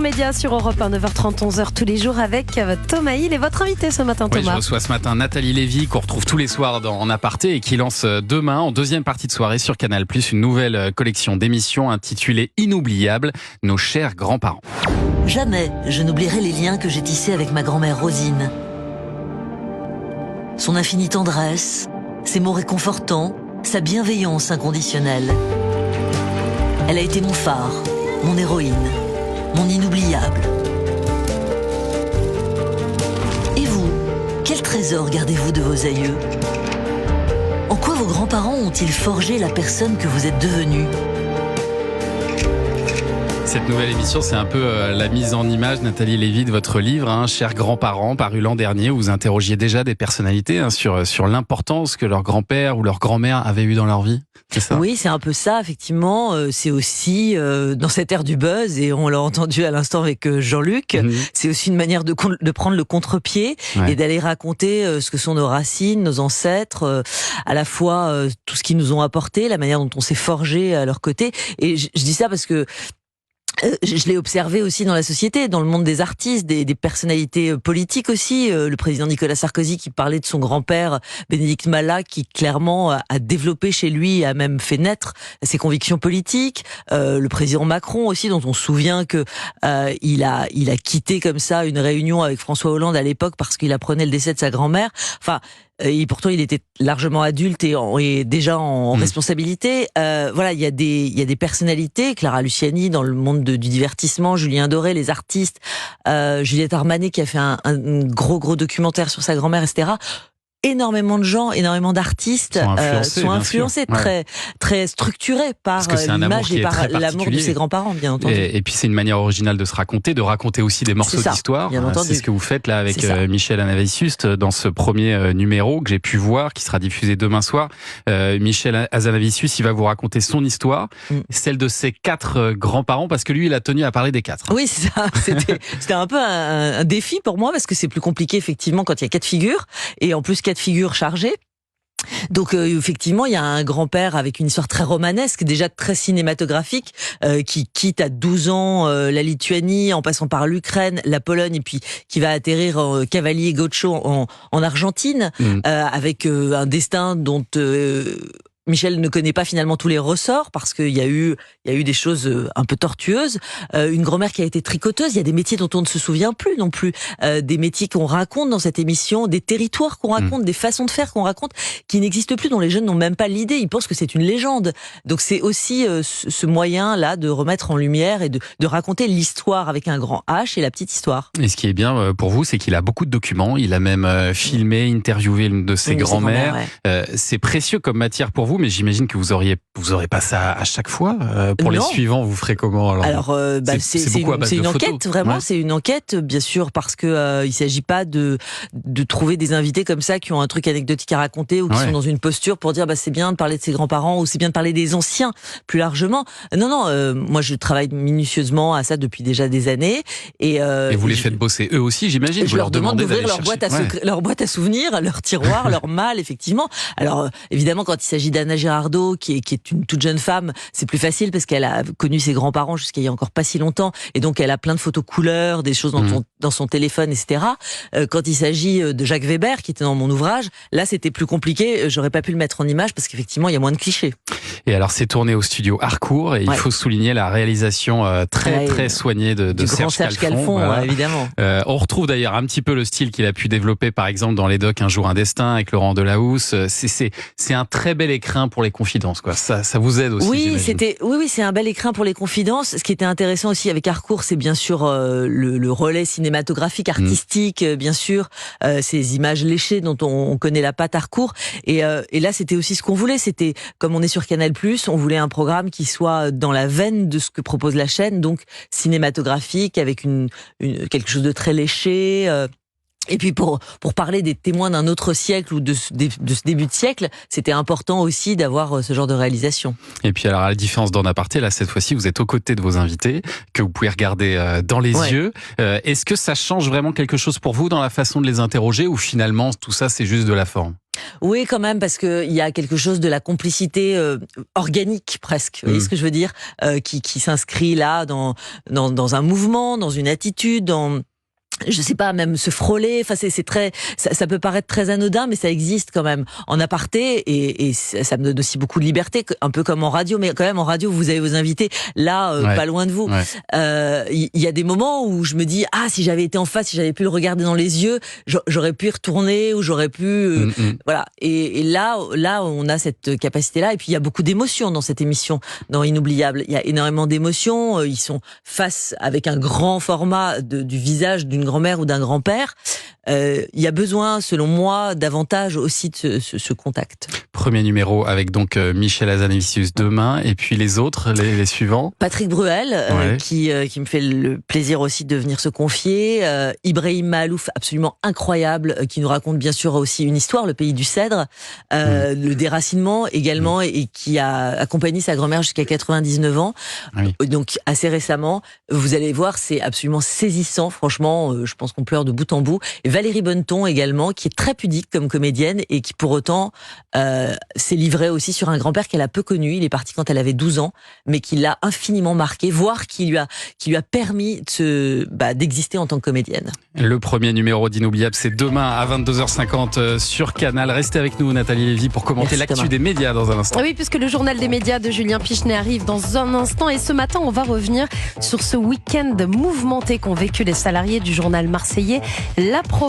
Média sur Europe 1, 9h30, 11h tous les jours avec Thomas Hill et votre invité ce matin, Thomas. Oui, je reçois ce matin Nathalie Lévy qu'on retrouve tous les soirs En Aparté et qui lance demain, en deuxième partie de soirée sur Canal+, une nouvelle collection d'émissions intitulée Inoubliables, nos chers grands-parents. Jamais je n'oublierai les liens que j'ai tissés avec ma grand-mère Rosine. Son infinie tendresse, ses mots réconfortants, sa bienveillance inconditionnelle. Elle a été mon phare, mon héroïne, mon inoubliable. Et vous, quel trésor gardez-vous de vos aïeux ? En quoi vos grands-parents ont-ils forgé la personne que vous êtes devenue ? Cette nouvelle émission, c'est un peu la mise en image, Nathalie Lévy, de votre livre, Chers grands-parents, paru l'an dernier, où vous interrogiez déjà des personnalités sur l'importance que leur grand-père ou leur grand-mère avaient eu dans leur vie. C'est ça ? Oui, c'est un peu ça, effectivement. C'est aussi, dans cette ère du buzz, et on l'a entendu à l'instant avec Jean-Luc, c'est aussi une manière de prendre le contre-pied et d'aller raconter ce que sont nos racines, nos ancêtres, à la fois tout ce qu'ils nous ont apporté, la manière dont on s'est forgé à leur côté. Et je dis ça parce que je l'ai observé aussi dans la société, dans le monde des artistes, des personnalités politiques aussi. Le président Nicolas Sarkozy qui parlait de son grand-père Bénédicte Malat, qui clairement a développé chez lui, a même fait naître ses convictions politiques. Le président Macron aussi, dont on se souvient que il a quitté comme ça une réunion avec François Hollande à l'époque parce qu'il apprenait le décès de sa grand-mère. Enfin. Et pourtant, il était largement adulte et déjà en responsabilité. Voilà, il y a des personnalités, Clara Luciani dans le monde du divertissement, Julien Doré, les artistes, Juliette Armanet qui a fait un gros documentaire sur sa grand-mère, etc. Énormément de gens, énormément d'artistes sont influencés très structurés par l'image et par l'amour de ses grands-parents, bien entendu. Et puis c'est une manière originale de se raconter, de raconter aussi des morceaux d'histoire. C'est ce que vous faites là avec Michel Hazanavicius dans ce premier numéro que j'ai pu voir, qui sera diffusé demain soir. Michel Hazanavicius, il va vous raconter son histoire, celle de ses 4 grands-parents, parce que lui, il a tenu à parler des 4. Oui, c'est ça. C'était un peu un défi pour moi, parce que c'est plus compliqué effectivement quand il y a 4 figures, et en plus 4 figures chargées. Donc effectivement, il y a un grand-père avec une histoire très romanesque, déjà très cinématographique, qui quitte à 12 ans la Lituanie, en passant par l'Ukraine, la Pologne, et puis qui va atterrir Cavalier Gaucho en Argentine, avec un destin dont Michel ne connaît pas finalement tous les ressorts parce qu'il y a eu des choses un peu tortueuses. Une grand-mère qui a été tricoteuse. Il y a des métiers dont on ne se souvient plus non plus. Des métiers qu'on raconte dans cette émission, des territoires qu'on raconte, des façons de faire qu'on raconte, qui n'existent plus, dont les jeunes n'ont même pas l'idée. Ils pensent que c'est une légende. Donc c'est aussi ce moyen-là de remettre en lumière et de raconter l'histoire avec un grand H et la petite histoire. Et ce qui est bien pour vous, c'est qu'il a beaucoup de documents. Il a même filmé, interviewé une de ses grands-mères. C'est précieux comme matière pour vous. Mais j'imagine que vous aurez pas ça à chaque fois. Pour les suivants, vous ferez comment alors c'est une enquête, vraiment. C'est une enquête, bien sûr, parce que il s'agit pas de trouver des invités comme ça qui ont un truc anecdotique à raconter ou qui sont dans une posture pour dire c'est bien de parler de ses grands-parents ou c'est bien de parler des anciens plus largement. Non, moi je travaille minutieusement à ça depuis déjà des années et vous les faites bosser eux aussi, j'imagine. Je leur demande d'ouvrir leur boîte à souvenirs, leur tiroir, leur malle, effectivement. Alors évidemment, quand il s'agit d'Anna Girardot, qui est une toute jeune femme, c'est plus facile parce qu'elle a connu ses grands-parents jusqu'à il y a encore pas si longtemps, et donc elle a plein de photos couleurs, des choses dans son téléphone, etc. Quand il s'agit de Jacques Weber, qui était dans mon ouvrage, là c'était plus compliqué, j'aurais pas pu le mettre en image parce qu'effectivement il y a moins de clichés. Et alors c'est tourné au studio Harcourt, et il faut souligner la réalisation très soignée de Serge Calfon. Voilà. Évidemment. On retrouve d'ailleurs un petit peu le style qu'il a pu développer par exemple dans les docs Un jour un destin avec Laurent Delahousse. C'est un très bel écrin pour les confidences, quoi. Ça vous aide aussi. Oui, c'est un bel écrin pour les confidences. Ce qui était intéressant aussi avec Harcourt, c'est bien sûr le relais cinématographique, artistique, bien sûr, ces images léchées dont on connaît la patte Harcourt. Et là, c'était aussi ce qu'on voulait. C'était, comme on est sur Canal+, on voulait un programme qui soit dans la veine de ce que propose la chaîne, donc cinématographique, avec quelque chose de très léché. Et puis pour parler des témoins d'un autre siècle ou de ce début de siècle, c'était important aussi d'avoir ce genre de réalisation. Et puis alors à la différence d'En Aparté, là cette fois-ci vous êtes aux côtés de vos invités, que vous pouvez regarder dans les yeux. Est-ce que ça change vraiment quelque chose pour vous dans la façon de les interroger, ou finalement tout ça c'est juste de la forme ? Oui, quand même, parce qu'il y a quelque chose de la complicité organique presque. Vous voyez ce que je veux dire, qui s'inscrit là dans un mouvement, dans une attitude, je sais pas, même se frôler. Enfin, c'est très, ça peut paraître très anodin, mais ça existe quand même en aparté, et ça me donne aussi beaucoup de liberté, un peu comme en radio. Mais quand même, en radio, vous avez vos invités là, pas loin de vous. Il y a des moments où je me dis, si j'avais été en face, si j'avais pu le regarder dans les yeux, j'aurais pu y retourner, ou j'aurais pu, voilà. Et là, on a cette capacité-là. Et puis il y a beaucoup d'émotions dans cette émission, dans Inoubliable. Il y a énormément d'émotions. Ils sont face avec un grand format du visage d'une grand-mère ou d'un grand-père. Il y a besoin, selon moi, davantage aussi de ce contact. Premier numéro avec donc Michel Hazanavicius demain, et puis les autres, les suivants. Patrick Bruel, qui me fait le plaisir aussi de venir se confier. Ibrahim Mahalouf, absolument incroyable, qui nous raconte bien sûr aussi une histoire, le pays du cèdre, le déracinement également, et qui a accompagné sa grand-mère jusqu'à 99 ans. Donc assez récemment, vous allez voir, c'est absolument saisissant, franchement, je pense qu'on pleure de bout en bout. Et Valérie Bonneton également, qui est très pudique comme comédienne, et qui pour autant s'est livrée aussi sur un grand-père qu'elle a peu connu. Il est parti quand elle avait 12 ans, mais qui l'a infiniment marqué, voire qui lui a permis d'exister en tant que comédienne. Le premier numéro d'Inoubliable, c'est demain à 22h50 sur Canal. Restez avec nous, Nathalie Lévy, pour commenter l'actu des médias dans un instant. Oui, puisque le journal des médias de Julien Pichenet arrive dans un instant. Et ce matin, on va revenir sur ce week-end mouvementé qu'ont vécu les salariés du journal marseillais La Pro.